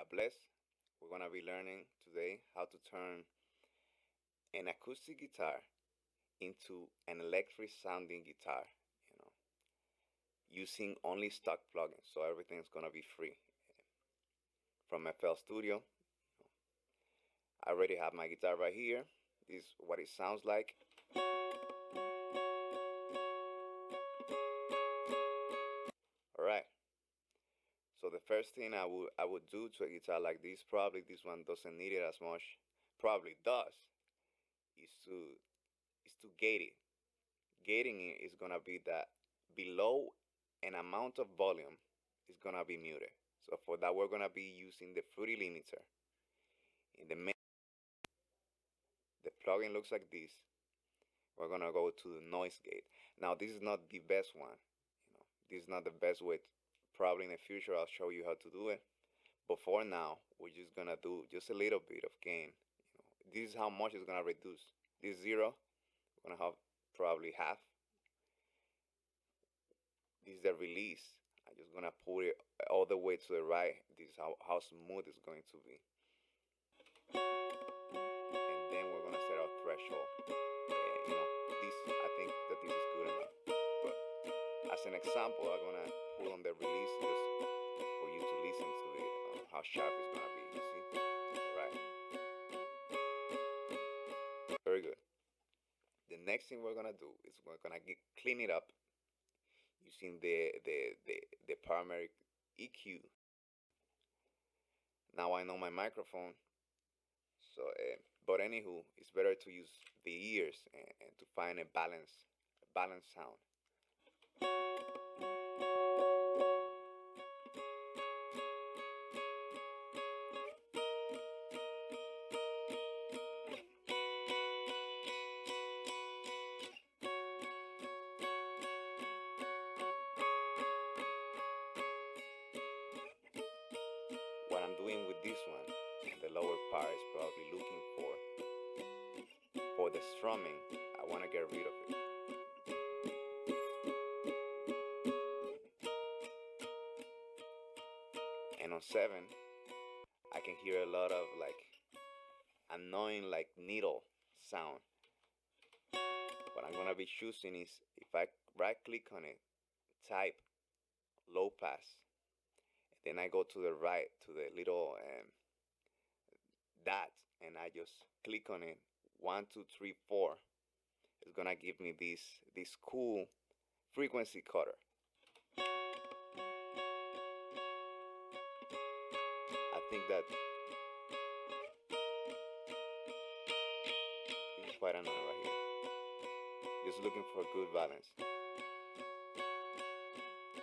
God bless. We're gonna be learning today how to turn an acoustic guitar into an electric sounding guitar, using only stock plugins. So everything's gonna be free from FL Studio. I already have my guitar right here. This is what it sounds like. Alright. So the first thing I would do to a guitar like this, probably this one doesn't need it as much, probably does, is to gate it. Gating it is gonna be that below an amount of volume is gonna be muted. So for that we're gonna be using the Fruity limiter. In the main, the plugin looks like this. We're gonna go to the noise gate. Now this is not the best one. This is not the best way. Probably in the future I'll show you how to do it. But for now, we're just gonna do just a little bit of gain. This is how much it's gonna reduce. This 0, we're gonna have probably half. This is the release. I'm just gonna put it all the way to the right. This is how smooth it's going to be. And then we're gonna set our threshold. This, I think that this is good enough. But as an example, I'm gonna put on the release just for you to listen to it, how sharp it's gonna be. You see? Right. Very good. The next thing we're gonna do is we're gonna clean it up using the primary EQ. Now I know my microphone, so but anywho, it's better to use the ears and to find a balanced sound. What I'm doing with this one, the lower part is probably looking for the strumming. I want to get rid of it. And on 7, I can hear a lot of annoying needle sound. What I'm gonna be choosing is, if I right click on it, type low pass, and then I go to the right to the little dot, and I just click on it, 1, 2, 3, 4. It's gonna give me this cool frequency cutter. I think that this is quite annoying right here. Just looking for a good balance.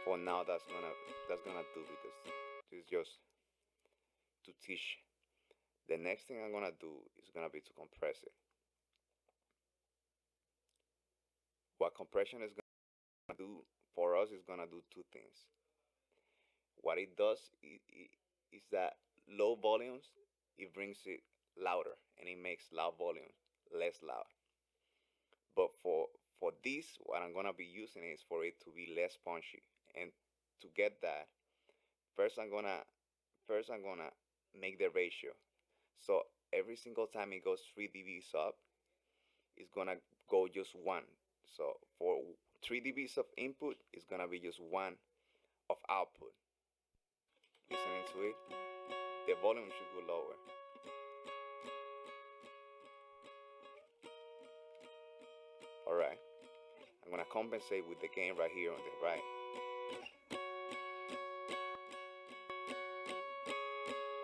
For now, that's gonna do, because this is just to teach. The next thing I'm gonna do is gonna be to compress it. What compression is gonna do for us is gonna do 2 things. What it does is that low volumes, it brings it louder, and it makes loud volumes less loud. But for this, what I'm gonna be using is for it to be less punchy. And to get that, first I'm gonna make the ratio. So every single time it goes 3 dBs up, it's gonna go just 1. So for 3 dBs of input, it's gonna be just 1 of output. Listening to it, the volume should go lower. Alright, I'm gonna compensate with the gain right here on the right.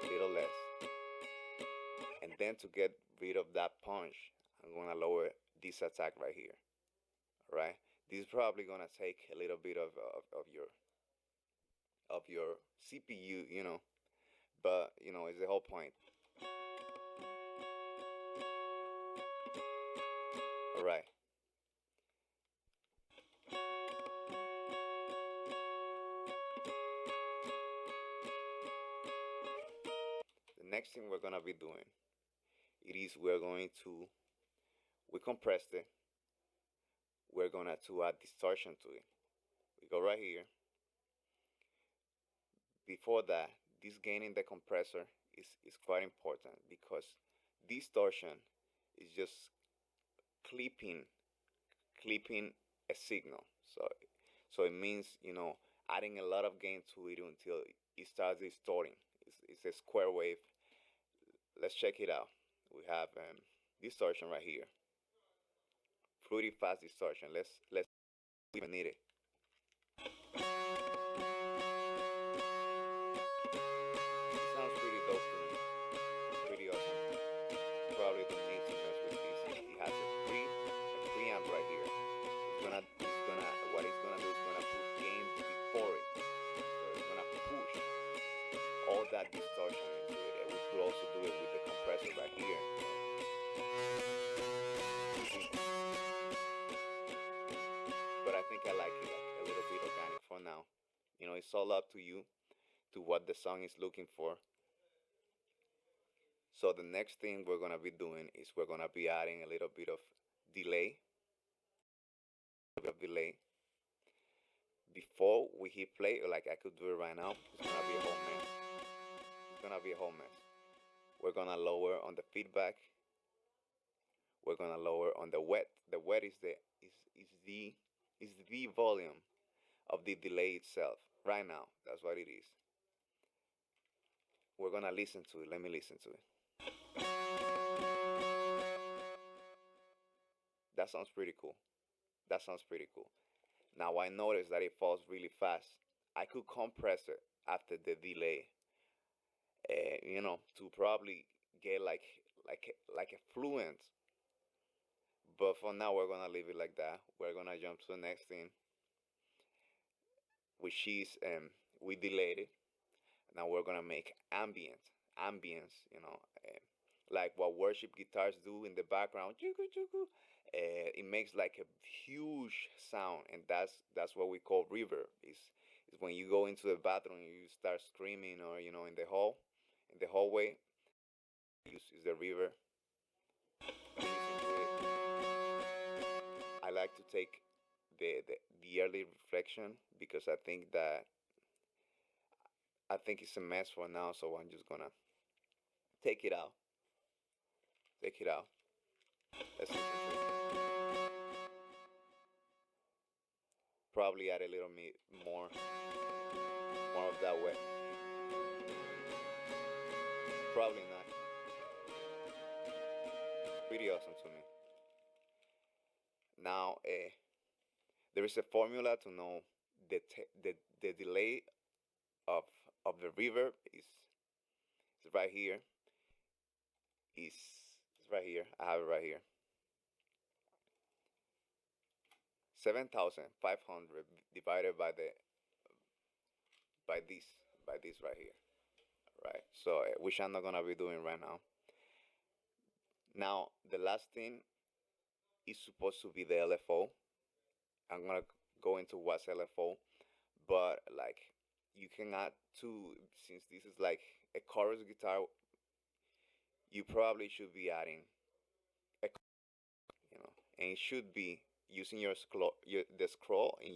A little less. And then to get rid of that punch, I'm gonna lower this attack right here. Alright, this is probably gonna take a little bit of your CPU, but it's the whole point. Alright. The next thing we're gonna be doing, we compressed it. We're gonna add distortion to it. We go right here. Before that, this gain in the compressor is quite important, because distortion is just clipping clipping a signal. So it means, adding a lot of gain to it until it starts distorting. It's a square wave. Let's check it out. We have distortion right here, pretty fast distortion. Let's even need it. It sounds pretty dope to me. Pretty awesome. Probably don't need to mess with this. It has a preamp right here. What it's gonna do is gonna put gain before it. So it's gonna push all that distortion into it. And we could also do it with the compressor right here. But I think I like it like a little bit organic for now. It's all up to you, to what the song is looking for. So the next thing we're gonna be doing is we're gonna be adding a little bit of delay. Before we hit play, like I could do it right now. It's gonna be a whole mess. It's gonna be a whole mess. We're gonna lower on the feedback. We're gonna lower on the wet. The wet is the volume of the delay itself. Right now, that's what it is. We're gonna listen to it. Let me listen to it. That sounds pretty cool. That sounds pretty cool. Now I noticed that it falls really fast. I could compress it after the delay, to probably get like a fluent. But for now, we're gonna leave it like that. We're gonna jump to the next thing, which is we delayed it. Now we're gonna make ambience. Like what worship guitars do in the background. It makes like a huge sound, and that's what we call reverb. Is when you go into the bathroom, you start screaming, or in the hallway. Is the reverb. I like to take the early reflection, because I think it's a mess for now. So I'm just gonna take it out. Take it out. Let's listen to it. Probably add a little more of that wet. Probably not. Pretty awesome to me. Now, there is a formula to know the delay of the reverb is right here. Is right here. I have it right here. 7,500 divided by this by this right here. Right. So which I'm not gonna be doing right now. Now the last thing is supposed to be the LFO. I'm gonna go into what's LFO, but like you can add to, since this is like a chorus guitar, you probably should be adding and it should be using the scroll in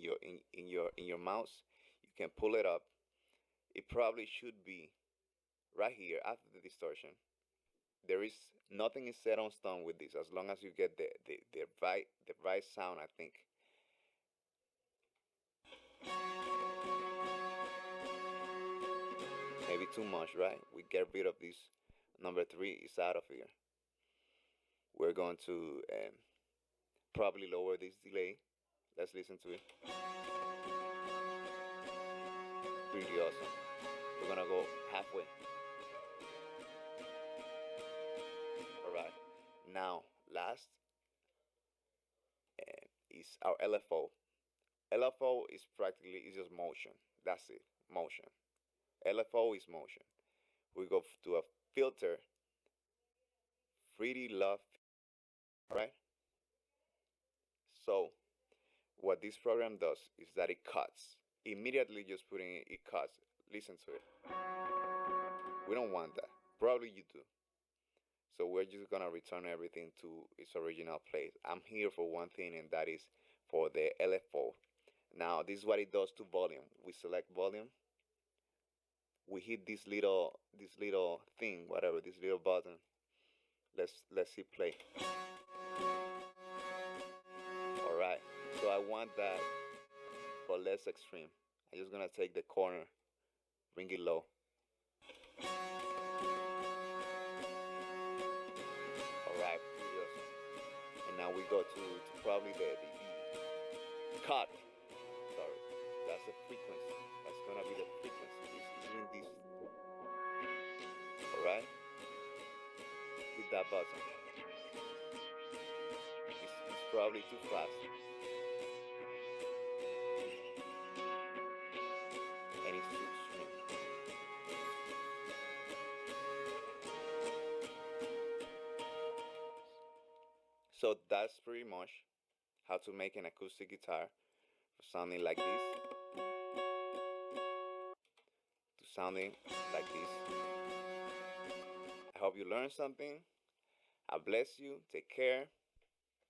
your mouse. You can pull it up. It probably should be right here after the distortion. There is nothing is set on stone with this, as long as you get the right sound. I think maybe too much, right? We get rid of this. Number 3 is out of here. We're going to probably lower this delay. Let's listen to it. Pretty awesome. We're gonna go halfway. Alright. Now, last is our LFO. LFO is just motion. That's it. Motion. LFO is motion. We go to a filter. Pretty love. Alright. So what this program does is that it cuts. Immediately just putting it cuts. Listen to it. We don't want that. Probably you do. So we're just gonna return everything to its original place. I'm here for one thing, and that is for the LFO. Now this is what it does to volume. We select volume. we hit this little thing, whatever, this little button. Let's hit play. All right. So I want that, but less extreme. I'm just gonna take the corner, bring it low. All right. And now we go to probably the cut. Sorry, that's the frequency. That's gonna be the frequency. It's doing this. All right. Hit that button. It's probably too fast. And it's too extreme. So that's pretty much how to make an acoustic guitar sounding like this to sounding like this. I hope you learned something. I bless you. Take care.